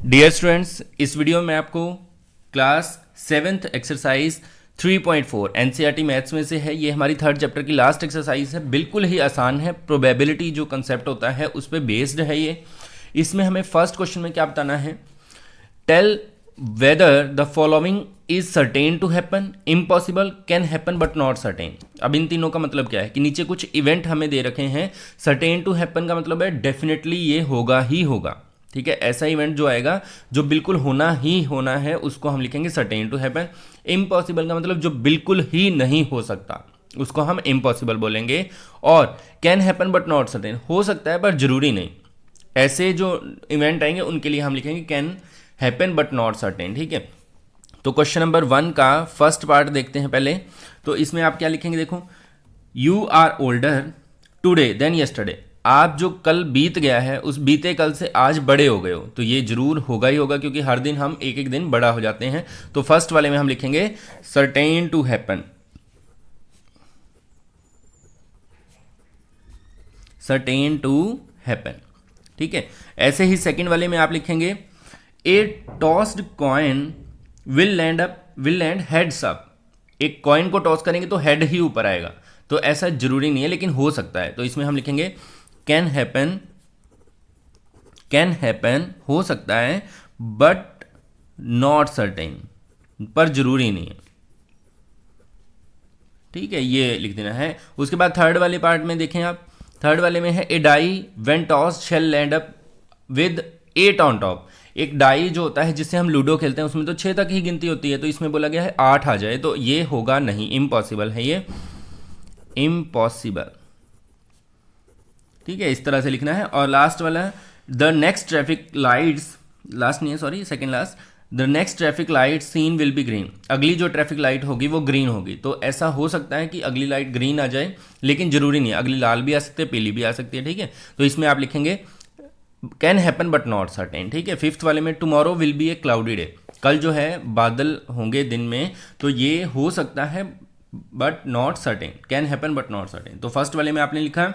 Dear students, इस video में आपको class 7th exercise 3.4 NCERT maths में से है। ये हमारी थर्ड चैप्टर की लास्ट एक्सरसाइज है। बिल्कुल ही आसान है। प्रोबेबिलिटी जो कंसेप्ट होता है उस पर बेस्ड है ये। इसमें हमें फर्स्ट क्वेश्चन में क्या बताना है, tell whether the following is certain to happen, impossible, can happen but not certain. अब इन तीनों का मतलब क्या है कि नीचे कुछ इवेंट हमें दे रखे हैं। सर्टेन टू हैपन का मतलब है डेफिनेटली ये होगा ही होगा। ठीक है, ऐसा इवेंट जो आएगा जो बिल्कुल होना ही होना है उसको हम लिखेंगे सर्टेन टू हैपन। इम्पॉसिबल का मतलब जो बिल्कुल ही नहीं हो सकता उसको हम इम्पॉसिबल बोलेंगे। और can happen but not certain, हो सकता है पर जरूरी नहीं। ऐसे जो इवेंट आएंगे उनके लिए हम लिखेंगे can happen but not certain. ठीक है, तो क्वेश्चन नंबर 1 का फर्स्ट पार्ट देखते हैं पहले। तो इसमें आप क्या लिखेंगे, देखो, you are older today than yesterday. आप जो कल बीत गया है उस बीते कल से आज बड़े हो गए हो, तो ये जरूर होगा ही होगा क्योंकि हर दिन हम एक एक दिन बड़ा हो जाते हैं। तो फर्स्ट वाले में हम लिखेंगे certain to happen, certain to happen. ठीक है, ऐसे ही सेकंड वाले में आप लिखेंगे a tossed coin will land heads up. एक कॉइन को टॉस करेंगे तो हेड ही ऊपर आएगा, तो ऐसा जरूरी नहीं है लेकिन हो सकता है। तो इसमें हम लिखेंगे कैन हैपन, हो सकता है, बट नॉट सर्टेन, पर जरूरी नहीं है। ठीक है, ये लिख देना है। उसके बाद थर्ड वाले पार्ट में देखें आप, थर्ड वाले में है a die when toss shall land up with 8 on top. एक डाई जो होता है जिससे हम लूडो खेलते हैं उसमें तो 6 तक ही गिनती होती है, तो इसमें बोला गया है 8 आ जाए, तो ये होगा नहीं, इम्पॉसिबल है ये, इम्पॉसिबल। ठीक है, इस तरह से लिखना है। और लास्ट वाला, the next traffic lights, last नहीं है sorry, second last, the next traffic light seen will be green. अगली जो ट्रैफिक लाइट होगी वो ग्रीन होगी, तो ऐसा हो सकता है कि अगली लाइट ग्रीन आ जाए लेकिन जरूरी नहीं है, अगली लाल भी आ सकती है, पीली भी आ सकती है। ठीक है, तो इसमें आप लिखेंगे can happen but not certain. ठीक है, फिफ्थ वाले में tomorrow will be A cloudy day. कल जो है बादल होंगे दिन में, तो ये हो सकता है but not certain, can happen but not certain. तो फर्स्ट वाले में आपने लिखा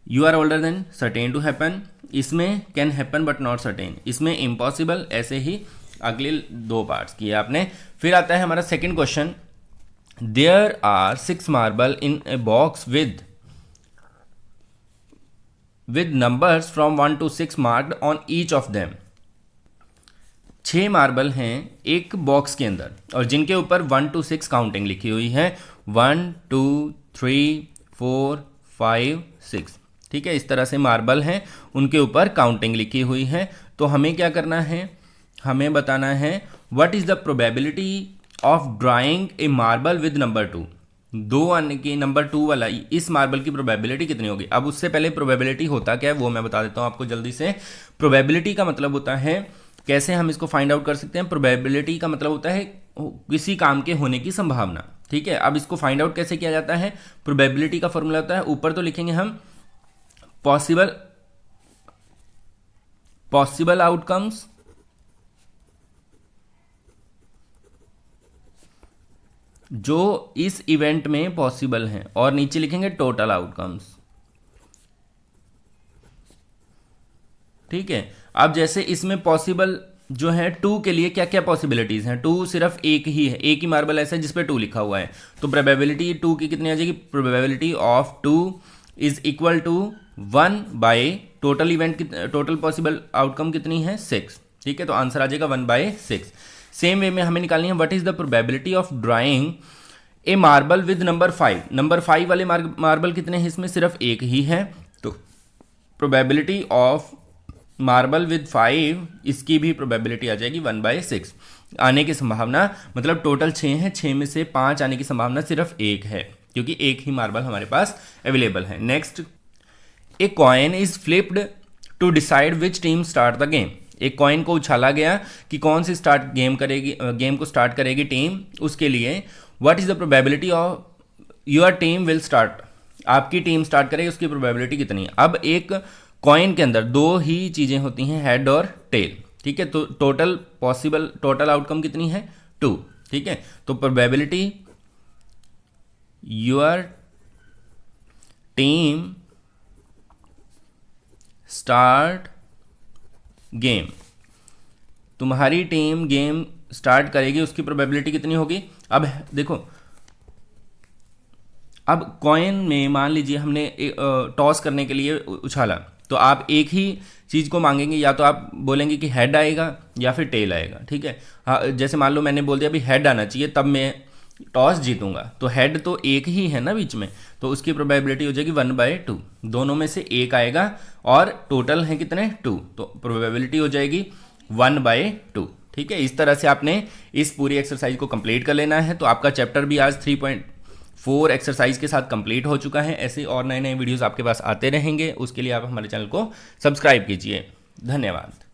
you are older than certain to happen, इसमें can happen but not certain, इसमें इम्पॉसिबल। ऐसे ही अगले दो पार्ट्स किए आपने। फिर आता है हमारा second question, there are 6 marble in a box with numbers from 1 to 6 marked on each of them। 6 marble हैं एक बॉक्स के अंदर और जिनके ऊपर 1 to 6 काउंटिंग लिखी हुई है, 1 2 3 4 5 6। ठीक है, इस तरह से मार्बल हैं, उनके ऊपर काउंटिंग लिखी हुई है। तो हमें क्या करना है, हमें बताना है what is the probability of drawing A marble with number 2। 2 आने की नंबर 2 वाला इस मार्बल की प्रोबेबिलिटी कितनी होगी। अब उससे पहले प्रोबेबिलिटी होता क्या है वो मैं बता देता हूं आपको जल्दी से। प्रोबेबिलिटी का मतलब होता है, कैसे हम इसको फाइंड आउट कर सकते हैं, प्रोबेबिलिटी का मतलब होता है किसी काम के होने की संभावना। ठीक है, अब इसको फाइंड आउट कैसे किया जाता है, प्रोबेबिलिटी का फॉर्मूला होता है, ऊपर तो लिखेंगे हम पॉसिबल आउटकम्स जो इस इवेंट में पॉसिबल हैं, और नीचे लिखेंगे टोटल आउटकम्स। ठीक है, अब जैसे इसमें पॉसिबल जो है 2 के लिए क्या क्या पॉसिबिलिटीज हैं, 2 सिर्फ एक ही है, एक ही मार्बल ऐसा है जिस पे 2 लिखा हुआ है, तो प्रोबेबिलिटी 2 की कितनी आ जाएगी, probability of 2 is equal to 1 by total event, total possible outcome कितनी है, 6। ठीक है, तो आंसर आ जाएगा 1 बाय 6। सेम वे में हमें निकालनी है what is the probability of drawing A marble with number 5। Number 5 वाले मार्बल कितने हैं, इसमें सिर्फ एक ही है, तो प्रोबेबिलिटी ऑफ मार्बल विद 5, इसकी भी प्रोबेबिलिटी आ जाएगी 1 बाय 6। आने की संभावना मतलब टोटल 6 हैं, 6 में से 5 आने की संभावना सिर्फ एक है क्योंकि एक ही मार्बल हमारे पास अवेलेबल है। Next, a coin is flipped to decide which team start the game. एक कॉइन को उछाला गया कि कौन सी गेम को स्टार्ट करेगी टीम, उसके लिए what is the probability of your team will start, आपकी टीम स्टार्ट करेगी उसकी प्रोबेबिलिटी कितनी है। अब एक कॉइन के अंदर 2 ही चीजें होती हैं, हेड और टेल। ठीक है, तो टोटल आउटकम कितनी है, 2। ठीक है, तो probability your team start game तुम्हारी टीम गेम स्टार्ट करेगी उसकी प्रोबेबिलिटी कितनी होगी। अब देखो, अब कॉइन में मान लीजिए हमने टॉस करने के लिए उछाला, तो आप एक ही चीज़ को मांगेंगे, या तो आप बोलेंगे कि हेड आएगा या फिर टेल आएगा, ठीक है। हाँ, जैसे मान लो मैंने बोल दिया अभी हेड आना चाहिए तब मैं टॉस जीतूंगा, तो हेड तो एक ही है ना बीच में, तो उसकी प्रोबेबिलिटी हो जाएगी 1/2, दोनों में से एक आएगा और टोटल है कितने 2, तो प्रोबेबिलिटी हो जाएगी 1/2। ठीक है, इस तरह से आपने इस पूरी एक्सरसाइज को कंप्लीट कर लेना है। तो आपका चैप्टर भी आज 3.4 एक्सरसाइज के साथ कंप्लीट हो चुका है। ऐसे और नए नए वीडियोस आपके पास आते रहेंगे, उसके लिए आप हमारे चैनल को सब्सक्राइब कीजिए। धन्यवाद।